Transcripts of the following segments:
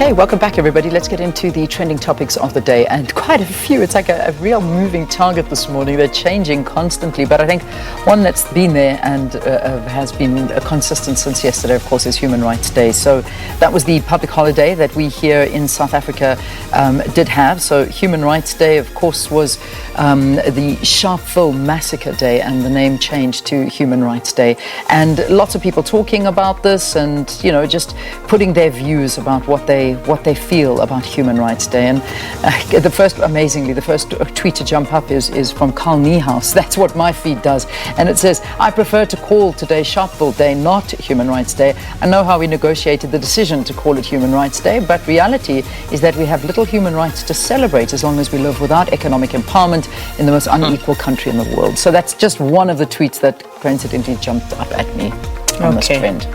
Okay, welcome back everybody. Let's get into the trending topics of the day, and quite a few. It's like a real moving target this morning. They're changing constantly, but I think one that's been there and has been consistent since yesterday, of course, is Human Rights Day. So that was the public holiday that we here in South Africa did have. So Human Rights Day, of course, was the Sharpeville Massacre Day, and the name changed to Human Rights Day. And lots of people talking about this and, you know, just putting their views about what they feel about Human Rights Day. And amazingly, the first tweet to jump up is from Carl Niehaus. That's what my feed does. And it says, I prefer to call today Sharpeville Day, not Human Rights Day. I know how we negotiated the decision to call it Human Rights Day, but reality is that we have little human rights to celebrate as long as we live without economic empowerment in the most unequal country in the world. So that's just one of the tweets that coincidentally jumped up at me on this trend.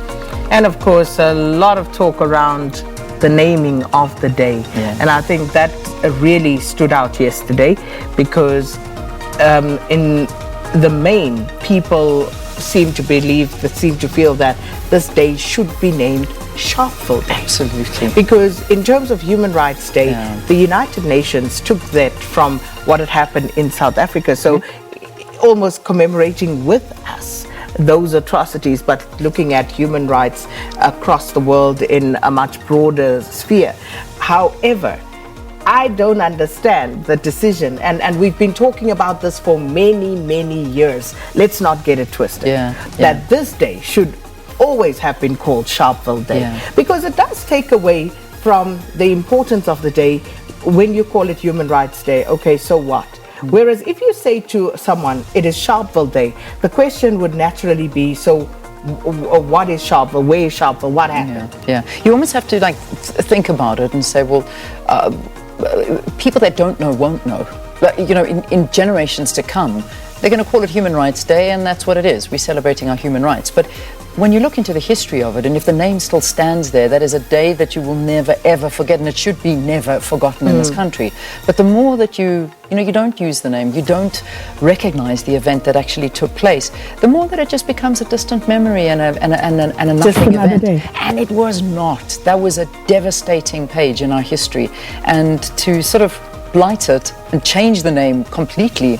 And of course, a lot of talk around the naming of the day. And I think that really stood out yesterday because in the main, people seem to feel that this day should be named Sharpeville Day. Absolutely. Because in terms of Human Rights Day, the United Nations took that from what had happened in South Africa. So almost commemorating with us those atrocities, but looking at human rights across the world in a much broader sphere. However, I don't understand the decision, and we've been talking about this for many years. Let's not get it twisted. That this day should always have been called Sharpeville Day, because it does take away from the importance of the day when you call it Human Rights Day. Okay, so what? Whereas if you say to someone, it is Sharpeville Day, the question would naturally be, so what is Sharpeville? Where is Sharpeville? What happened? You almost have to think about it and say, well, people that don't know won't know. But, you know, in generations to come, they're going to call it Human Rights Day, and that's what it is. We're celebrating our human rights. But when you look into the history of it, and if the name still stands there, that is a day that you will never ever forget, and it should be never forgotten in this country. But the more that you don't use the name, you don't recognize the event that actually took place, the more that it just becomes a distant memory and a nothing event. And it was not. That was a devastating page in our history, and to sort of blight it and change the name completely,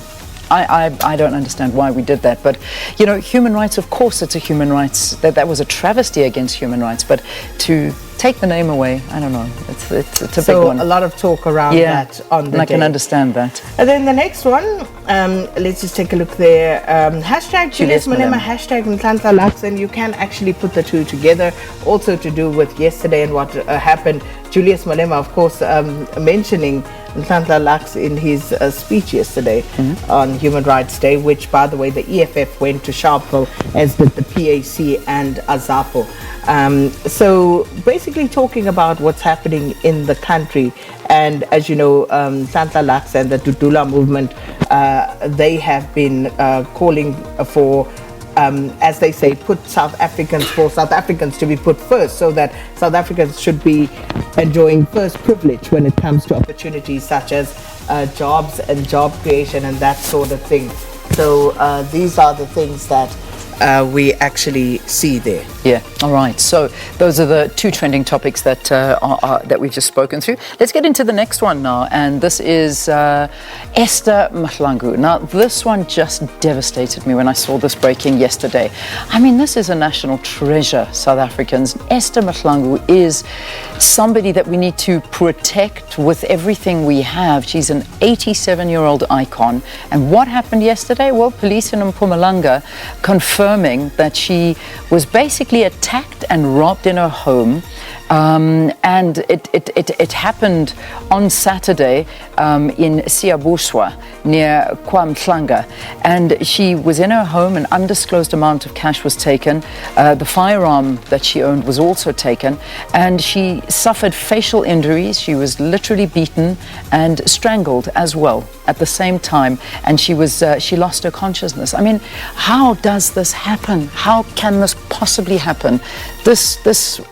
I don't understand why we did that. But, you know, human rights, of course it's a human rights, that was a travesty against human rights, but to take the name away, I don't know, it's a big one. So a lot of talk around that on the day. I can understand that. And then the next one, let's just take a look there. Hashtag Julius Malema, hashtag Nhlanhla Lux, and you can actually put the two together. Also to do with yesterday and what happened. Julius Malema, of course, mentioning Nhlanhla Lux in his speech yesterday on Human Rights Day, which, by the way, the EFF went to Sharpeville, as did the PAC and Azapo. So basically talking about what's happening in the country. And as you know, Nhlanhla Lux and the Dudula movement, they have been calling for, as they say, for South Africans to be put first, so that South Africans should be enjoying first privilege when it comes to opportunities such as jobs and job creation and that sort of thing. So these are the things that we actually see there. All right. So those are the two trending topics that that we've just spoken through. Let's get into the next one now, and this is Esther Mahlangu. Now, this one just devastated me when I saw this breaking yesterday. I mean, this is a national treasure, South Africans. Esther Mahlangu is somebody that we need to protect with everything we have. She's an 87-year-old icon. And what happened yesterday? Well, police in Mpumalanga confirming that she was basically attacked and robbed in her home, and it happened on Saturday in Siyabuswa near KwaMhlanga, and she was in her home. An undisclosed amount of cash was taken. The firearm that she owned was also taken, and she suffered facial injuries. She was literally beaten and strangled as well at the same time, and she lost her consciousness. I mean, how does this happen? How can this possibly happen? This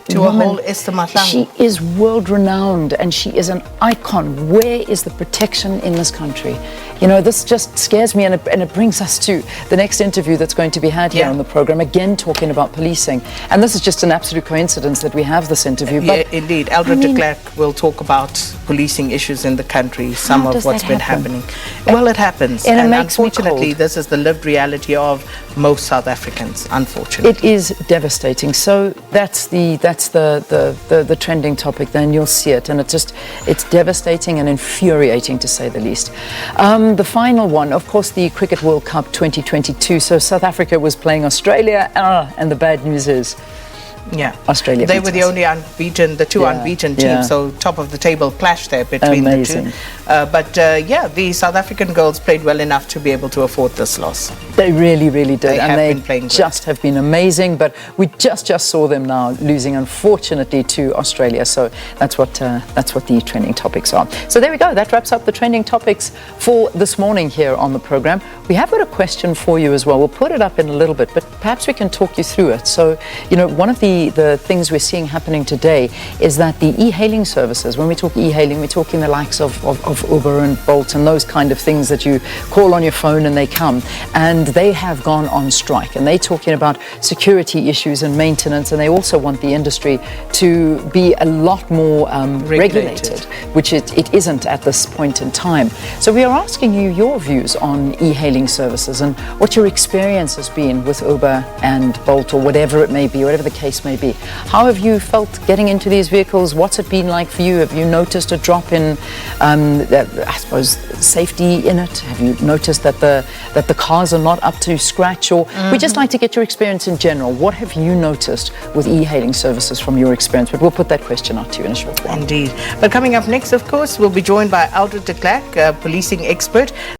to woman, a whole Esther Mahlangu. She is world renowned and she is an icon. Where is the protection in this country? this just scares me, and it brings us to the next interview that's going to be had here on the program, again talking about policing. And this is just an absolute coincidence that we have this interview. But indeed. Eldred de Klerk will talk about policing issues in the country, some of what's been happening. Well, it happens. And it makes me cold. Unfortunately, this is the lived reality of most South Africans, unfortunately. It is devastating. So that's the trending topic. Then you'll see it, and it's devastating and infuriating, to say the least. The final one, of course, the Cricket World Cup 2022. So South Africa was playing Australia, and the bad news is, Australia. They were the only unbeaten, the two unbeaten teams. So top of the table clash there between the two. But the South African girls played well enough to be able to afford this loss. They really, really did, and they have been amazing. But we just saw them now losing, unfortunately, to Australia. So that's what the trending topics are. So there we go. That wraps up the trending topics for this morning here on the program. We have got a question for you as well. We'll put it up in a little bit, but perhaps we can talk you through it. So one of the things we're seeing happening today is that the e-hailing services, when we talk e-hailing, we're talking the likes of Uber and Bolt and those kind of things that you call on your phone and they come, and they have gone on strike, and they're talking about security issues and maintenance, and they also want the industry to be a lot more regulated, which it isn't at this point in time. So we are asking you your views on e-hailing services and what your experience has been with Uber and Bolt, or whatever it may be, whatever the case may be. How have you felt getting into these vehicles? What's it been like for you? Have you noticed a drop in, I suppose, safety in it? Have you noticed that the cars are not up to scratch? Or we'd just like to get your experience in general. What have you noticed with e-hailing services from your experience? But we'll put that question out to you in a short while. Indeed. But coming up next, of course, we'll be joined by Eldred de Klerk, a policing expert.